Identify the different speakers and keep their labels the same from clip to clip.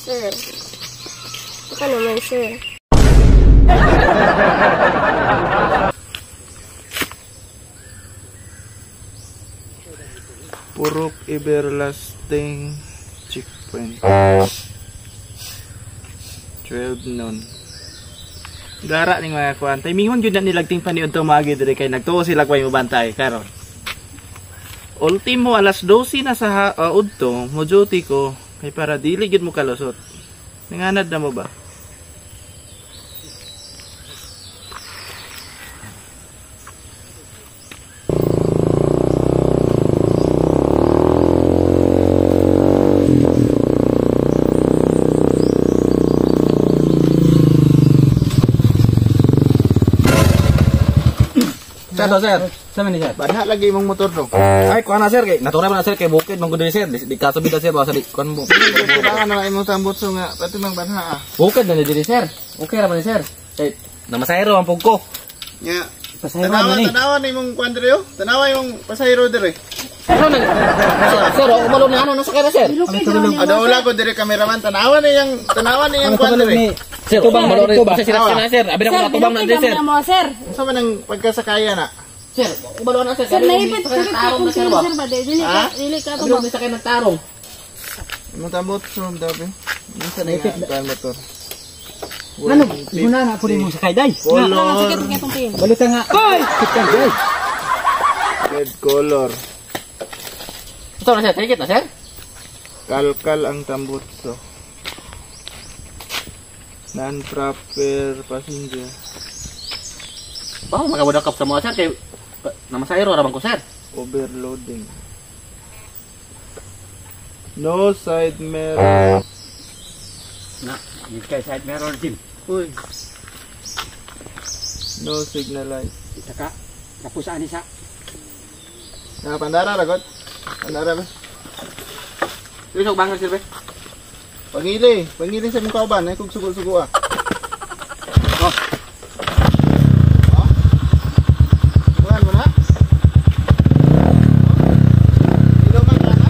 Speaker 1: Sir. Ito naman, sir.
Speaker 2: Purok everlasting checkpoint. 12 noon. Gara ning mga kuan. Timingon gyud na nilagting paniud to magi diri kay nagtuo sila kuay mobantay karon. Ultimo alas 12 na sa udto, mo duty ko kay para dili gyud mo kalusot. Nanganad na mo ba?
Speaker 3: Sir, sir. Sama ni sir.
Speaker 2: Banha lagi imong motor do.
Speaker 3: Ay, kuha na sir kay natural man na sir kay bukid mong gud sir. Di kaso bida sir baka sa di kuan mo.
Speaker 2: Kailangan na imong tambot so nga pati mang banha.
Speaker 3: Bukid na diri sir. Okay ra man ni sir. Kay namasayro ang pugko.
Speaker 2: Nya.
Speaker 3: Pasayro man ni.
Speaker 2: Tanawa na imong kuan diri yo. Tanawa imong pasayro diri.
Speaker 3: Ano na? Sir, umalo na ano nasa kaya sir?
Speaker 2: Ada wala ko diri cameraman tanawa na yang kuan diri.
Speaker 3: Sir, tubang malo rin sa sila na sir. Abi na ko natubang na diri sir.
Speaker 1: Sir.
Speaker 2: Unsa man ang pagkasakaya na?
Speaker 3: Sir, umalo na sir.
Speaker 1: Sir, naipit
Speaker 3: tarong na sir ba?
Speaker 1: Dili ka to.
Speaker 3: Abi na sakay ng tarong.
Speaker 2: Imong tambot so dabi. Unsa na yang motor?
Speaker 4: Ano? Guna na po rin mo sa kayday.
Speaker 2: Color.
Speaker 1: Sige, itong pin.
Speaker 4: Balita nga. Ay! Kayday.
Speaker 2: Red color.
Speaker 3: Ito na sir, tigit na sir.
Speaker 2: Kalkal ang tambutso. Non-proper passenger.
Speaker 3: Paano magabudakap sa mga sir kay namasayro ra man ko sir.
Speaker 2: Overloading. No side mirror.
Speaker 4: Na, yung kay side mirror din.
Speaker 2: Uy. No signal light.
Speaker 4: Saka, napusaan isa.
Speaker 2: Pandara ragot. Pandara ba?
Speaker 3: Dili sa bangal sir be.
Speaker 2: Pangili sa mong kauban ay kung sugo-sugo ah. Oh. Kuhan mo na? Ilaw man ka na?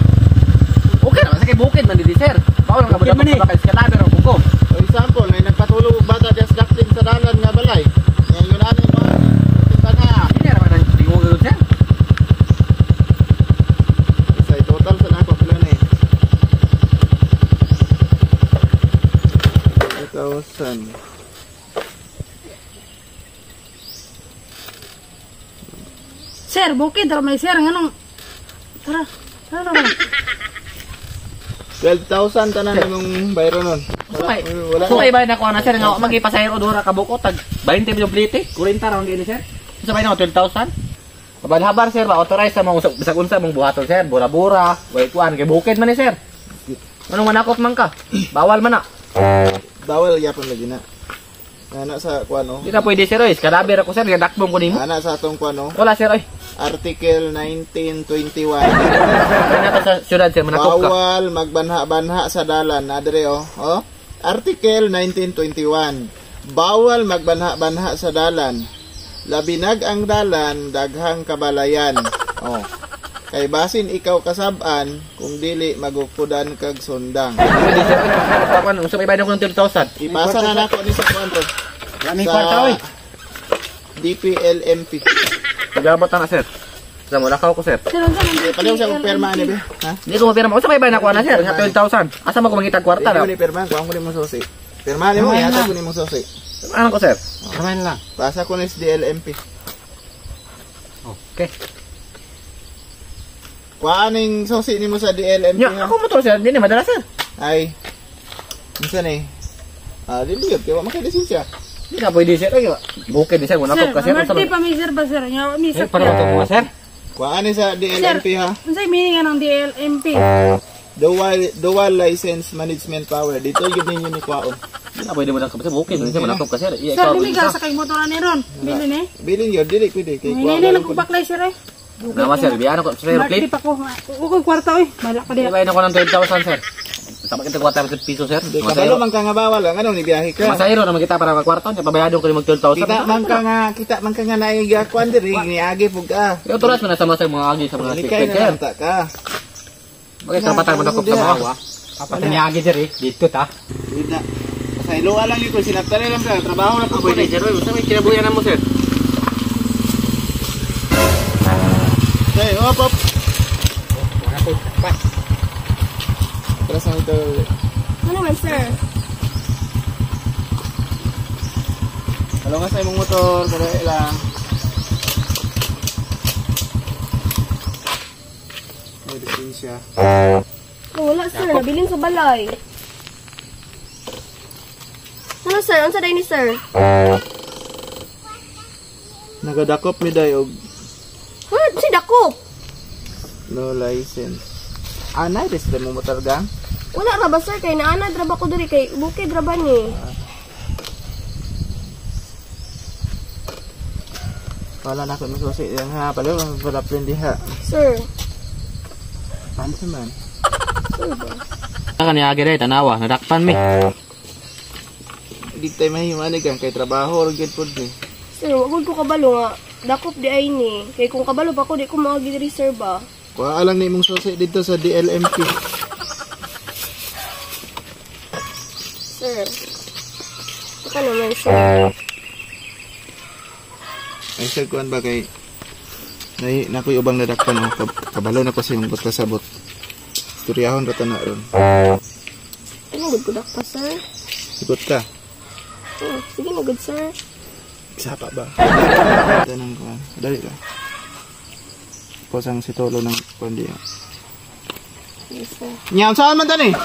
Speaker 3: Okay na, sa kay bukid man diri sir. Paano nga
Speaker 4: Bukid man,
Speaker 3: budakap sa kay skalaber ang buko.
Speaker 2: For example, may nagpatulog og bata dias daktin sa dalan nga balay. Yang yun ano mo? Tana.
Speaker 3: Hindi ra man dingo gud sir.
Speaker 2: Sa total sa nako pila ni. 1,000.
Speaker 1: Sir, bukid ra may sir nganong. Tara. Tara.
Speaker 2: 12,000 tanan imong bayro nun.
Speaker 3: Sumay.
Speaker 2: Wala.
Speaker 3: Sumay ba na ko na sir nga magipasayro dura ka buko tag 20 medyo plite. 40 ra ang gini sir. Sumay na 12,000. Kabalhabar sir ba authorize sa mga bisag unsa mong buhaton sir, bura-bura, way kuan kay bukid man ni sir. Anong manakot man ka? Bawal man na.
Speaker 2: Bawal gyapon lagi na. Ana sa kuano?
Speaker 3: Di na pwede sir oy, kadaber ako sir, gadakbong ko nimo.
Speaker 2: Ana sa atong kuano?
Speaker 3: Wala sir oy.
Speaker 2: Article 1921.
Speaker 3: Kaya na sa syudad sir manakot ka.
Speaker 2: Bawal magbanha-banha sa dalan. Adre oh. Oh. Article 1921. Bawal magbanha-banha sa dalan. Labinag ang dalan, daghang kabalayan. Oh. Kay basin ikaw kasab-an kung dili magukudan kag sundang.
Speaker 3: Pwede sir oy. Papan unsa may bayad ko ng 12,000.
Speaker 2: Ipasa na nako ni sa kuanto.
Speaker 4: Raming kwarta oy.
Speaker 2: DPLMP.
Speaker 3: Pagabot na sir. Sa mo lakaw ko sir.
Speaker 1: Sir, unsa man?
Speaker 2: Paliw sa kong perma ni be. Ha?
Speaker 3: Di ko mapirma. Unsa may bayad na ko na sir? Nga 12,000. Asa mo ko mangitag kwarta
Speaker 2: Dili
Speaker 3: na?
Speaker 2: ko ni perma, kuha ko ni mo susi. Perma ni mo, yata ko ni mo susi.
Speaker 3: Ano ko sir?
Speaker 4: Raman lang.
Speaker 2: Pasa ko ni sa DLMP.
Speaker 4: Okay.
Speaker 2: Kuha ning susi ni mo sa DLMP.
Speaker 3: Nya, ako mo to sir. Di ni madala sir.
Speaker 2: Ay. Minsan eh. Dili yun. Kaya makay lisensya.
Speaker 3: Di na pwede sir. Ay, bukid ni sir. Muna ko kasi.
Speaker 1: Sir, marti pa may sir ba sir? Nga, may sir.
Speaker 4: Para ito mga sir.
Speaker 2: Kuha ni sa DLMP ha.
Speaker 1: Unsay meaning ng DLMP?
Speaker 2: Dual license management power. Dito yun ninyo ni Kwaon.
Speaker 3: Di na pwede mo na kasi bukid. Di mo na ko kasi.
Speaker 1: Sir, dili ka sa kay motor ni ron. Bilin eh.
Speaker 2: Bilin yun. Dili pwede. Kay Kwaon.
Speaker 1: Hindi na ko baklay sir eh.
Speaker 3: Nama sir. Biyan ako. Sir,
Speaker 1: Marti
Speaker 3: plate.
Speaker 1: pa ko. Ukoy kwarta oy. Malak pa
Speaker 3: Di
Speaker 1: diha.
Speaker 3: bayad ako ng 12,000 sir. Sama kita 400 piso sir.
Speaker 2: Di kabalo man ka nga bawal. Ano ni biyahe ka.
Speaker 3: Masayro naman kita para magkwarta. Pabayadon ko ni mag 12,000.
Speaker 2: Kita man ka nga naiga kuan diri ni agi pug ka.
Speaker 3: Yung turas mo na sama sa mga agi sa mga
Speaker 2: Likay
Speaker 3: ticket
Speaker 2: na
Speaker 3: sir.
Speaker 2: lang ta ka.
Speaker 3: Okay, karapatan mo na ko sa mga. Apa tanyagi sir eh? Dito ta.
Speaker 2: Hindi. Sa iluwa lang yun kung sinaptali lang sir. Trabaho na po
Speaker 3: Pwede
Speaker 2: pwede.
Speaker 3: sir, basta may kinabuyan mo sir.
Speaker 2: Okay, hop hop.
Speaker 3: Wala po. Pa.
Speaker 2: Atras na ito.
Speaker 1: Ano man, sir?
Speaker 2: Talungas na imong motor. Kadali lang. May lisensya.
Speaker 1: Wala, sir. Nabilin sa balay. Ano, sir? Ano sa day ni sir?
Speaker 2: Nagadakop mi day og
Speaker 1: Ha? Si Dakop.
Speaker 2: no license. Anay, des mo motor gang?
Speaker 1: Wala ra ba, sir? Kay naanad ra ba ko diri kay bukid ra ba ni?
Speaker 2: Wala na ako masusi yan ha. Palo, wala plan diha.
Speaker 1: Sir.
Speaker 2: Paano man?
Speaker 1: Sir ba?
Speaker 3: Saka niyagi rin, tanawa, nadakpan mi.
Speaker 2: Di tayo mahimanig gang kay trabaho or get food ni.
Speaker 1: Sir, wag ko kabalo nga. Dakop di ay ni. Kay kung kabalo pa ko, di ko mga diri, sir ba?
Speaker 2: Kuha lang ni imong susi dito sa DLMP.
Speaker 1: Sir. Baka naman, sir.
Speaker 2: Ay sir, kuhan ba kay na ko'y ubang nadakpan o kabalo na ko sa imong buta sabot. Turyahon rata na ron.
Speaker 1: Ano, good ko dakpa, sir?
Speaker 2: Ikot ka.
Speaker 1: Oh, sige na, good, sir.
Speaker 2: Sapa ba? Tanang kuhan. Dali ka. Posang si Tolo ng kuhan diya.
Speaker 1: Yes, sir.
Speaker 2: Nyaw, saan man tani?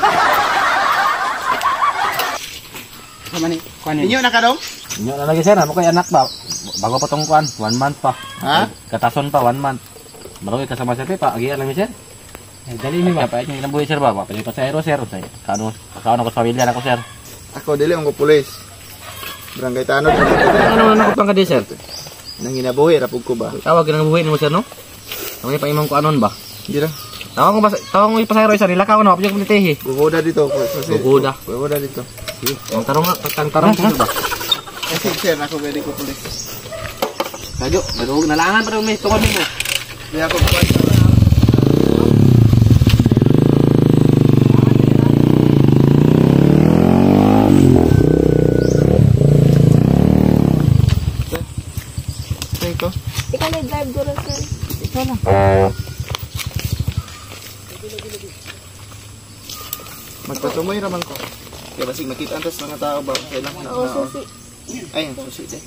Speaker 4: Sama ni, kuanin.
Speaker 2: Inyo na ka dong?
Speaker 3: Inyo na lagi sir, ano kay anak ba? Bago pa tong kuan, 1 month pa.
Speaker 2: Ha?
Speaker 3: Katason pa, 1 month. Baru kasama sir pa, agiya lang sir. Dali ni ba? Pa yung inabuhi sir ba? Pwede pa sa aero sir. Kano ko sa pamilya na ko sir.
Speaker 2: Ako, dili ang ko pulis. Barangay Tanod.
Speaker 3: Ano na ko pang kadi sir?
Speaker 2: Nang ginabuhi, rapog ko ba?
Speaker 3: Tawag ng buhay mo sir no? Ang pa imong kuanon ba?
Speaker 2: Hindi na.
Speaker 3: Tawag mo pa sa aero sir, nila ka no, apyo ko nitehi.
Speaker 2: Bugoda dito.
Speaker 3: Bugoda.
Speaker 2: Bugoda dito.
Speaker 3: Ang tarong sir ba?
Speaker 2: Kasi sir, ako pwede ko pulis.
Speaker 3: Kajo, madugog na langan pa may tungod mo.
Speaker 2: Hindi ako kuhan. Ito.
Speaker 1: Ikaw na drive ko na, sir.
Speaker 2: Ikaw lang. Magpatumoy raman ko. Kaya basig makita antas mga tao ba? Kailangan na.
Speaker 1: Oo, susi.
Speaker 2: Ayun, susi din.